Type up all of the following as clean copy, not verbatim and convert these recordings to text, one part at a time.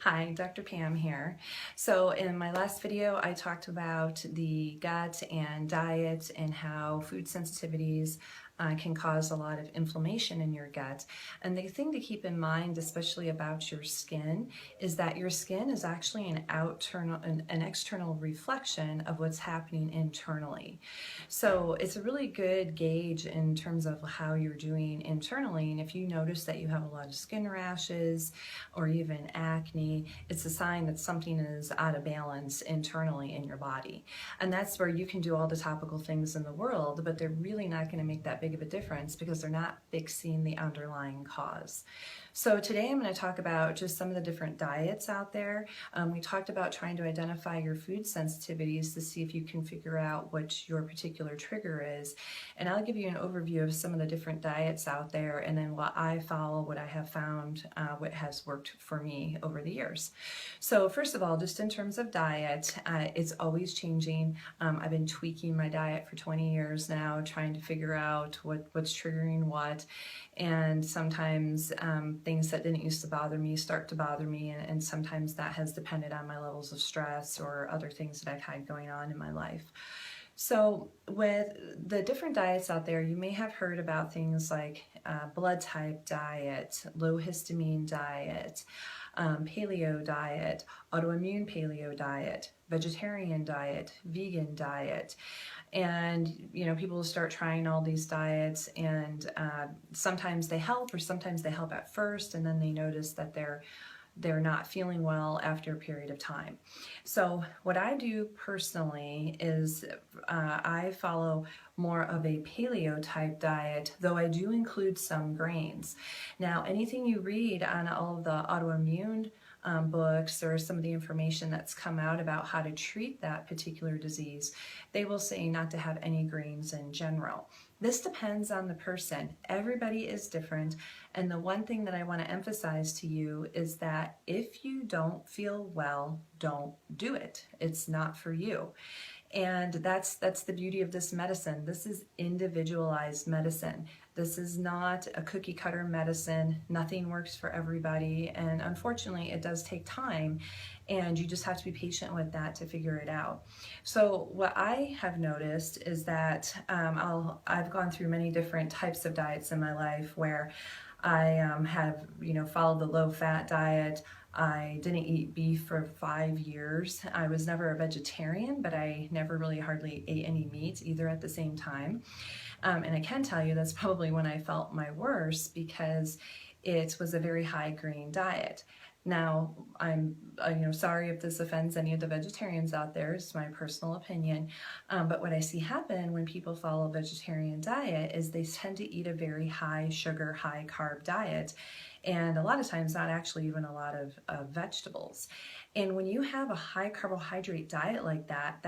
Hi, Dr. Pam here. So in my last video, I talked about the gut and diet and how food sensitivities can cause a lot of inflammation in your gut. And the thing to keep in mind, especially about your skin, is that your skin is actually an external reflection of what's happening internally. So it's a really good gauge in terms of how you're doing internally. And if you notice that you have a lot of skin rashes or even acne, it's a sign that something is out of balance internally in your body. And that's where you can do all the topical things in the world, but they're really not going to make that big of a difference because they're not fixing the underlying cause. So today I'm going to talk about just some of the different diets out there. We talked about trying to identify your food sensitivities to see if you can figure out what your particular trigger is. And I'll give you an overview of some of the different diets out there and then what I follow, what I have found, what has worked for me over the years. So first of all, just in terms of diet, it's always changing. I've been tweaking my diet for 20 years now, trying to figure out what's triggering what. And sometimes things that didn't used to bother me start to bother me, and sometimes that has depended on my levels of stress or other things that I've had going on in my life. So with the different diets out there, you may have heard about things like blood type diet, low histamine diet, paleo diet, autoimmune paleo diet, vegetarian diet, vegan diet. And people start trying all these diets, and sometimes they help, or sometimes they help at first, and then they notice that they're not feeling well after a period of time. So what I do personally is I follow more of a paleo type diet, though I do include some grains. Now, anything you read on all of the autoimmune books or some of the information that's come out about how to treat that particular disease, they will say not to have any grains in general. This depends on the person. Everybody is different. And the one thing that I want to emphasize to you is that if you don't feel well, don't do it. It's not for you. And that's the beauty of this medicine. This is individualized medicine. This is not a cookie cutter medicine. Nothing works for everybody. And unfortunately, it does take time. And you just have to be patient with that to figure it out. So what I have noticed is that I've gone through many different types of diets in my life where I have followed the low fat diet. I didn't eat beef for 5 years. I was never a vegetarian, but I never really hardly ate any meat either at the same time. And I can tell you that's probably when I felt my worst because it was a very high grain diet. Now, I'm sorry if this offends any of the vegetarians out there. It's my personal opinion. But what I see happen when people follow a vegetarian diet is they tend to eat a very high sugar, high carb diet. And a lot of times not actually even a lot of vegetables. And when you have a high carbohydrate diet like that,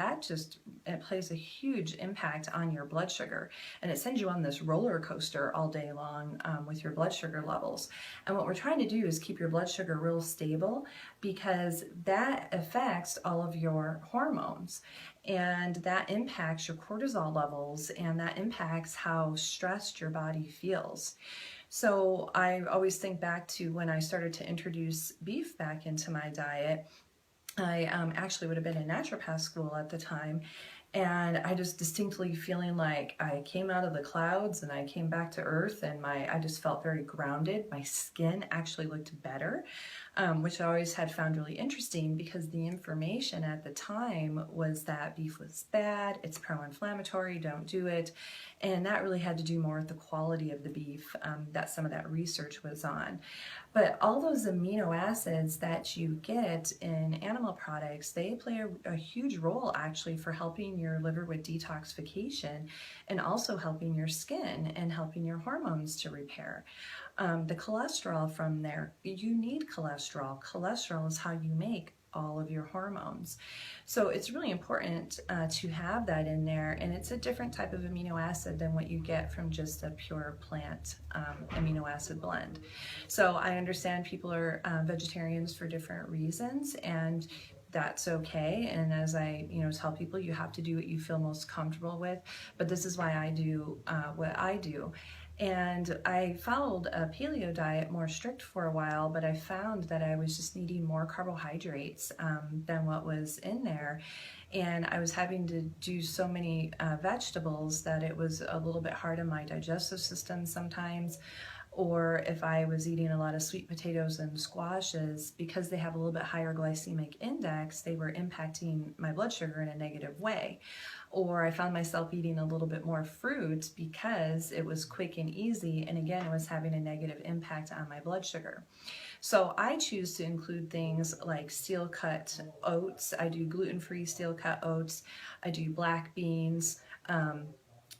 it plays a huge impact on your blood sugar. And it sends you on this roller coaster all day long with your blood sugar levels. And what we're trying to do is keep your blood sugar real stable because that affects all of your hormones. And that impacts your cortisol levels, and that impacts how stressed your body feels. So I always think back to when I started to introduce beef back into my diet. I actually would have been in naturopath school at the time, and I just distinctly feeling like I came out of the clouds and I came back to earth, and I just felt very grounded. My skin actually looked better, which I always had found really interesting because the information at the time was that beef was bad, it's pro-inflammatory, don't do it. And that really had to do more with the quality of the beef that some of that research was on. But all those amino acids that you get in animal products, they play a huge role actually for helping your liver with detoxification and also helping your skin and helping your hormones to repair. The cholesterol from there, you need cholesterol. Cholesterol is how you make all of your hormones. So it's really important to have that in there, and it's a different type of amino acid than what you get from just a pure plant amino acid blend. So I understand people are vegetarians for different reasons, and that's okay. And as I tell people, you have to do what you feel most comfortable with, but this is why I do what I do. And I followed a paleo diet more strict for a while, but I found that I was just needing more carbohydrates than what was in there. And I was having to do so many vegetables that it was a little bit hard on my digestive system sometimes. Or if I was eating a lot of sweet potatoes and squashes, because they have a little bit higher glycemic index, they were impacting my blood sugar in a negative way. Or I found myself eating a little bit more fruit because it was quick and easy, and again, it was having a negative impact on my blood sugar. So I choose to include things like steel cut oats. I do gluten-free steel cut oats. I do black beans.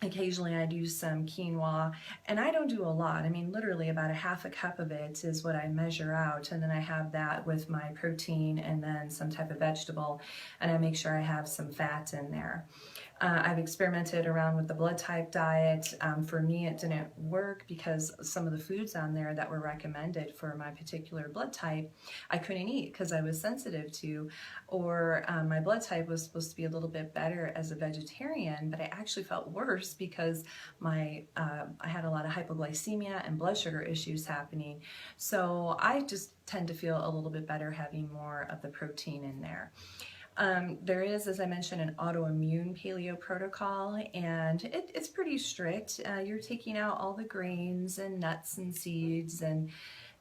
Occasionally I do some quinoa, and I don't do a lot. I mean, literally about a half a cup of it is what I measure out, and then I have that with my protein and then some type of vegetable, and I make sure I have some fat in there. I've experimented around with the blood type diet. For me, it didn't work because some of the foods on there that were recommended for my particular blood type, I couldn't eat because I was sensitive to, or my blood type was supposed to be a little bit better as a vegetarian, but I actually felt worse because I had a lot of hypoglycemia and blood sugar issues happening. So I just tend to feel a little bit better having more of the protein in there. There is, as I mentioned, an autoimmune paleo protocol, and it's pretty strict. You're taking out all the grains and nuts and seeds and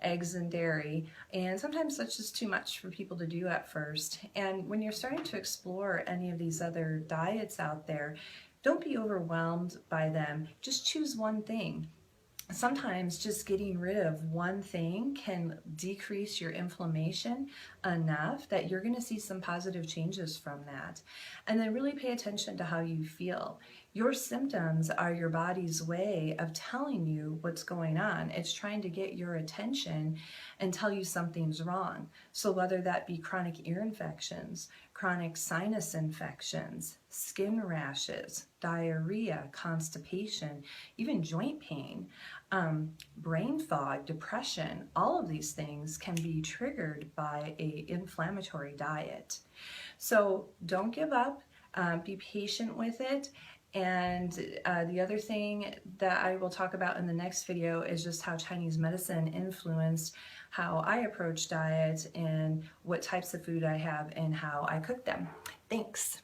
eggs and dairy, and sometimes that's just too much for people to do at first. And when you're starting to explore any of these other diets out there, don't be overwhelmed by them. Just choose one thing. Sometimes just getting rid of one thing can decrease your inflammation enough that you're going to see some positive changes from that. And then really pay attention to how you feel. Your symptoms are your body's way of telling you what's going on. It's trying to get your attention and tell you something's wrong. So whether that be chronic ear infections, chronic sinus infections, skin rashes, diarrhea, constipation, even joint pain, brain fog, depression, all of these things can be triggered by an inflammatory diet. So don't give up, be patient with it. And the other thing that I will talk about in the next video is just how Chinese medicine influenced how I approach diet and what types of food I have and how I cook them. Thanks.